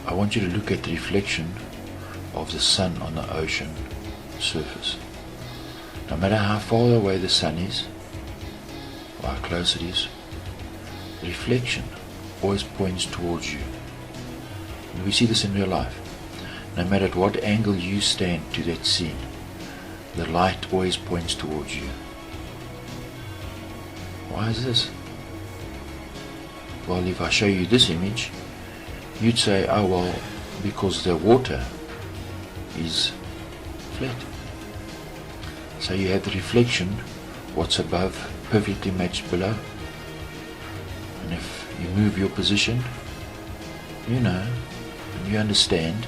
I want you to look at the reflection of the sun on the ocean surface. No matter how far away the sun is, or how close it is, the reflection always points towards you. And we see this in real life. No matter at what angle you stand to that scene, the light always points towards you. Why is this? Well, if I show you this image, you'd say, oh well, because the water is flat. So you have the reflection, what's above perfectly matched below. And if you move your position, you know, and you understand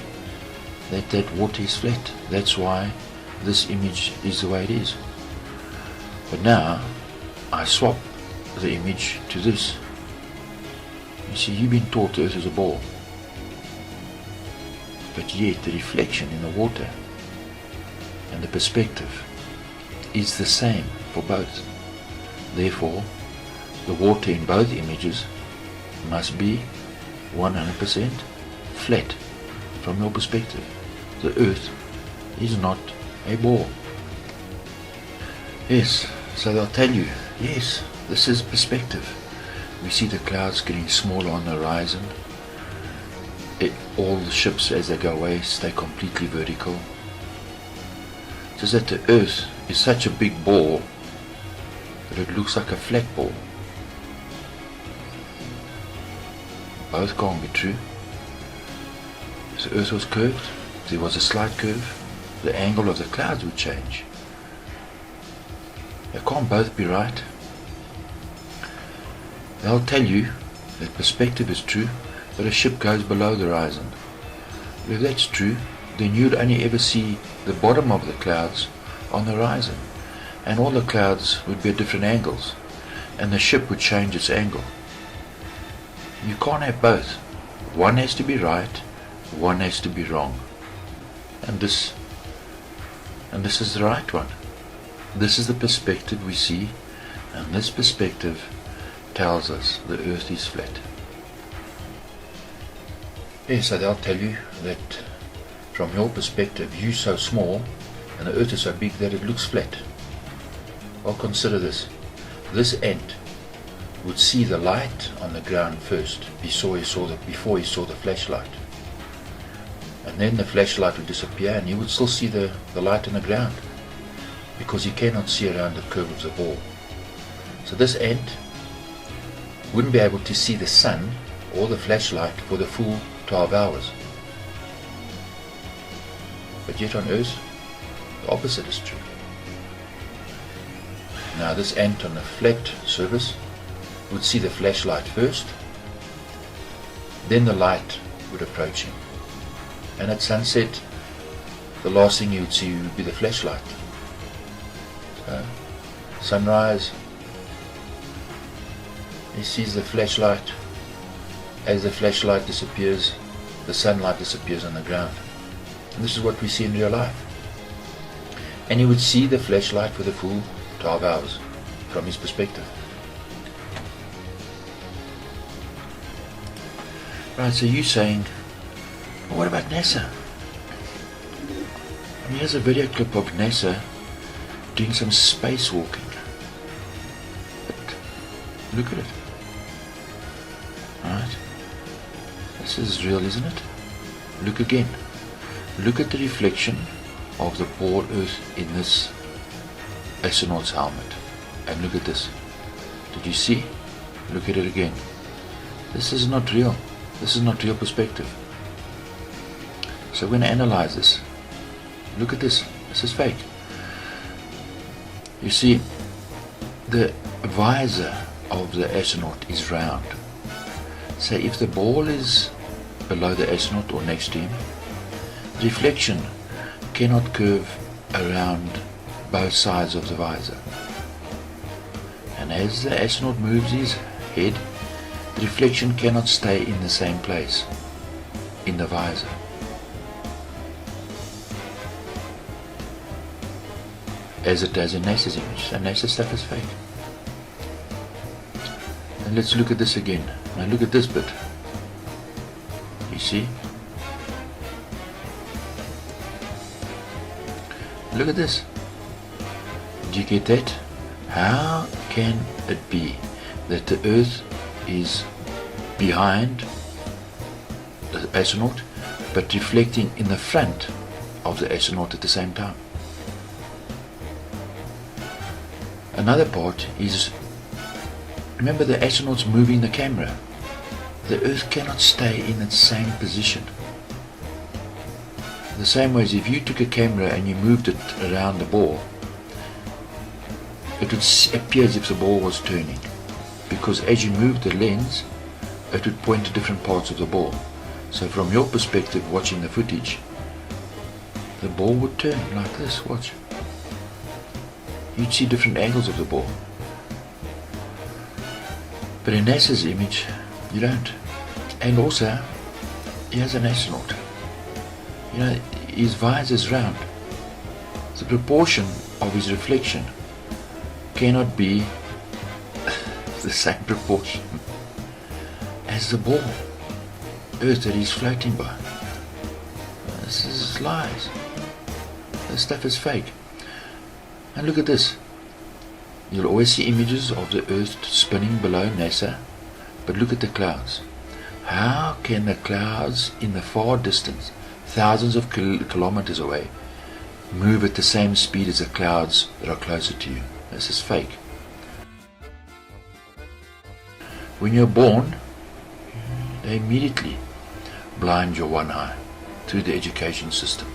that that water is flat. That's why this image is the way it is. But now I swap the image to this. You see, you've been taught the earth is a ball, but yet the reflection in the water and the perspective is the same for both. Therefore, the water in both images must be 100% flat from your perspective. The earth is not a ball. Yes, so they'll tell you, yes, this is perspective. We see the clouds getting smaller on the horizon. All the ships as they go away stay completely vertical. Just that the earth is such a big ball that it looks like a flat ball. Both can't be true. If the earth was curved, if there was a slight curve, the angle of the clouds would change. They can't both be right. They'll tell you that perspective is true, but a ship goes below the horizon. If that's true, then you'd only ever see the bottom of the clouds on the horizon, and all the clouds would be at different angles, and the ship would change its angle. You can't have both. One has to be right, one has to be wrong. And this is the right one. This is the perspective we see, and this perspective tells us the earth is flat. Yes, so they'll tell you that from your perspective you're so small and the earth is so big that it looks flat. Well, consider this. This ant would see the light on the ground first before he saw the flashlight. And then the flashlight would disappear and he would still see the light on the ground, because he cannot see around the curve of the ball. So this ant wouldn't be able to see the sun or the flashlight for the full 12 hours. But yet on earth, the opposite is true. Now this ant on a flat surface would see the flashlight first, then the light would approach him. And at sunset, the last thing he would see would be the flashlight. So, sunrise, he sees the flashlight. As the flashlight disappears, the sunlight disappears on the ground. And this is what we see in real life. And he would see the flashlight for the full 12 hours from his perspective. Right, so you're saying, well, what about NASA? And here's a video clip of NASA doing some spacewalking. But look at it. Right? This is real, isn't it? Look again. Look at the reflection of the ball earth in this astronaut's helmet. And look at this. Did you see? Look at it again. This is not real. This is not real perspective. So when I analyze this, look at this. This is fake. You see, the visor of the astronaut is round. So if the ball is below the astronaut or next to him, reflection cannot curve around both sides of the visor. And as the astronaut moves his head, the reflection cannot stay in the same place in the visor. As it does in NASA's image. So NASA stuff is fake. And let's look at this again. Now look at this bit. You see? Look at this. Do you get that? How can it be that the Earth is behind the astronaut but reflecting in the front of the astronaut at the same time? Another part is, remember the astronaut's moving the camera. The Earth cannot stay in its same position. The same way as if you took a camera and you moved it around the ball, it would appear as if the ball was turning, because as you moved the lens, it would point to different parts of the ball. So from your perspective, watching the footage, the ball would turn like this. Watch. You'd see different angles of the ball. But in NASA's image, you don't. And also, here's an astronaut. You know, his visor's round. The proportion of his reflection cannot be the same proportion as the ball, Earth, that he's floating by. This is lies. This stuff is fake. And look at this. You'll always see images of the Earth spinning below NASA, but look at the clouds. How can the clouds in the far distance, thousands of kilometers away, move at the same speed as the clouds that are closer to you? This is fake. When you're born, they immediately blind your one eye through the education system.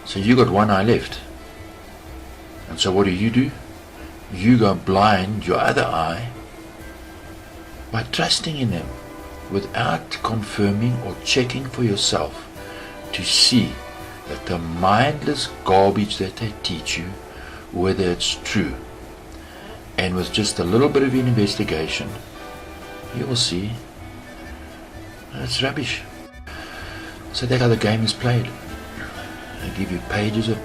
So you got one eye left. And so what do? You go blind your other eye by trusting in them without confirming or checking for yourself to see that the mindless garbage that they teach you, whether it's true. And with just a little bit of investigation, you will see it's rubbish. So that's how the game is played. They give you pages of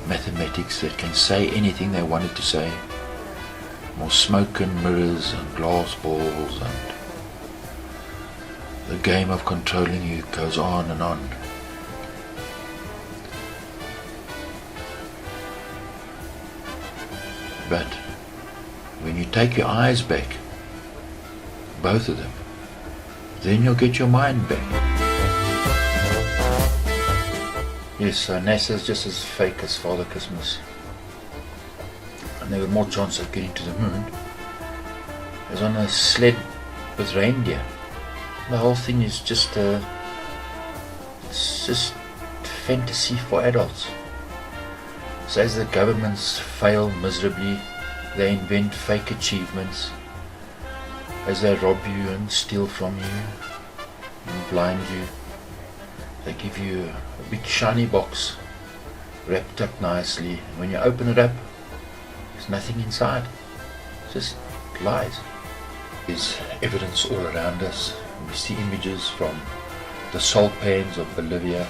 mathematics that can say anything they wanted to say. More smoke and mirrors and glass balls, and the game of controlling you goes on and on. But when you take your eyes back, both of them, then you'll get your mind back. Yes, so NASA's just as fake as Father Christmas. And they got more chance of getting to the moon. As on a sled with reindeer. The whole thing is just it's just fantasy for adults. So as the governments fail miserably, they invent fake achievements. As they rob you and steal from you and blind you, they give you a big shiny box wrapped up nicely. When you open it up, there's nothing inside. It's just lies. There's evidence all around us. We see images from the salt pans of Bolivia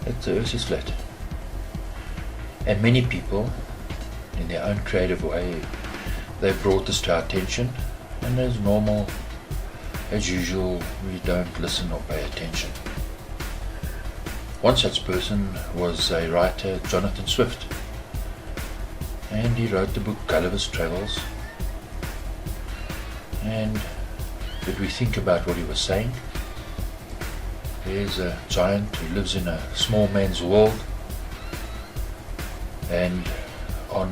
that the Earth is flat. And many people, in their own creative way, they've brought this to our attention, and as normal, as usual, we don't listen or pay attention. One such person was a writer, Jonathan Swift, and he wrote the book Gulliver's Travels. And did we think about what he was saying? There's a giant who lives in a small man's world, and on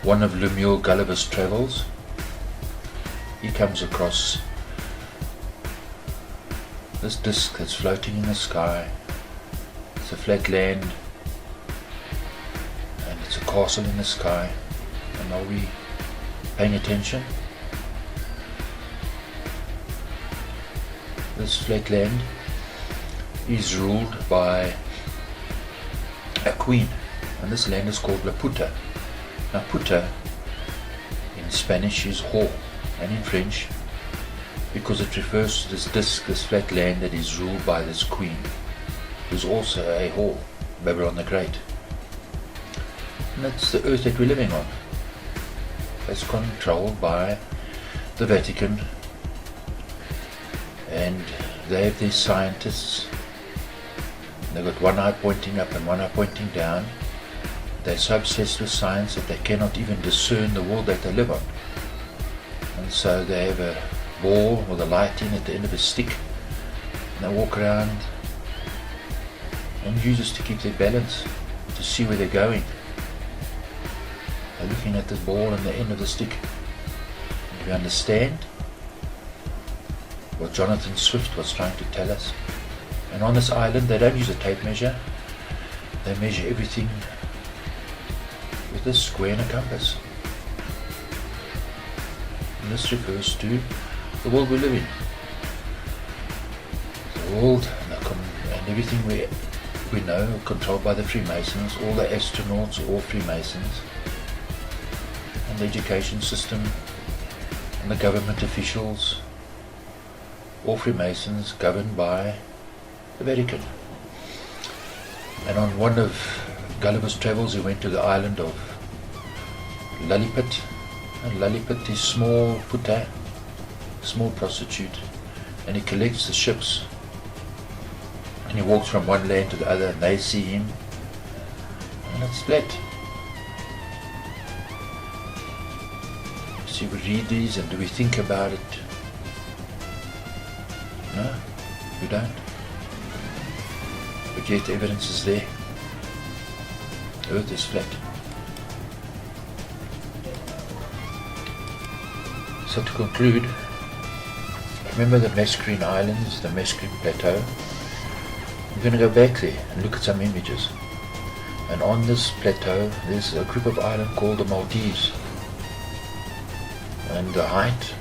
one of Lemuel Gulliver's Travels, he comes across this disc that's floating in the sky. It's a flat land, and it's a castle in the sky. And are we paying attention? This flat land is ruled by a queen, and this land is called La Puta. Now Puta in Spanish is whore, and in French, because it refers to this disc, this flat land that is ruled by this queen, who's also a whore, Babylon the Great. And that's the earth that we're living on. It's controlled by the Vatican, and they have their scientists They've got one eye pointing up and one eye pointing down. They're so obsessed with science that they cannot even discern the world that they live on. And so they have a ball with a light in at the end of a stick, and they walk around and use this to keep their balance, to see where they're going. They're looking at the ball and the end of the stick. Do you understand what Jonathan Swift was trying to tell us? And on this island they don't use a tape measure. They measure everything with a square and a compass. And this refers to the world we live in. The world and everything we know controlled by the Freemasons. All the astronauts are all Freemasons. And the education system and the government officials, all Freemasons, governed by the Vatican. And on one of Gulliver's travels he went to the island of Lilliput, and Lilliput is small puta, small prostitute, and he collects the ships and he walks from one land to the other and they see him, and it's flat. See, we read these and do we think about it? No, we don't. But yet the evidence is there. The earth is flat. So to conclude, remember the Mascarene Islands, the Mascarene Plateau. We're going to go back there and look at some images. And on this plateau there's a group of islands called the Maldives. And the height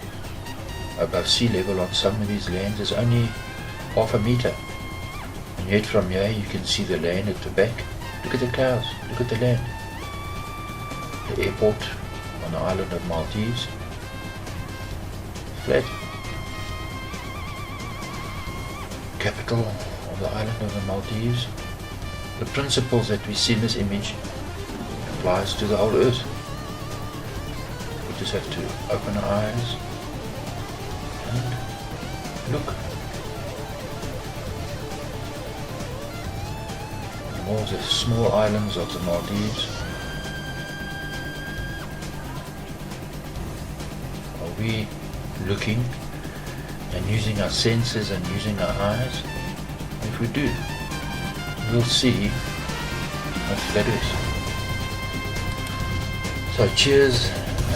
above sea level on some of these lands is only half a meter. And yet from here you can see the land at the back. Look at the clouds, look at the land. The airport on the island of Maldives, flat. Capital of the island of the Maldives. The principles that we see in this image applies to the whole earth. We just have to open our eyes and look. And all the small islands of the Maldives. Are we looking and using our senses and using our eyes? If we do, we'll see how flat it is. So cheers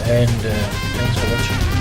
and thanks for watching.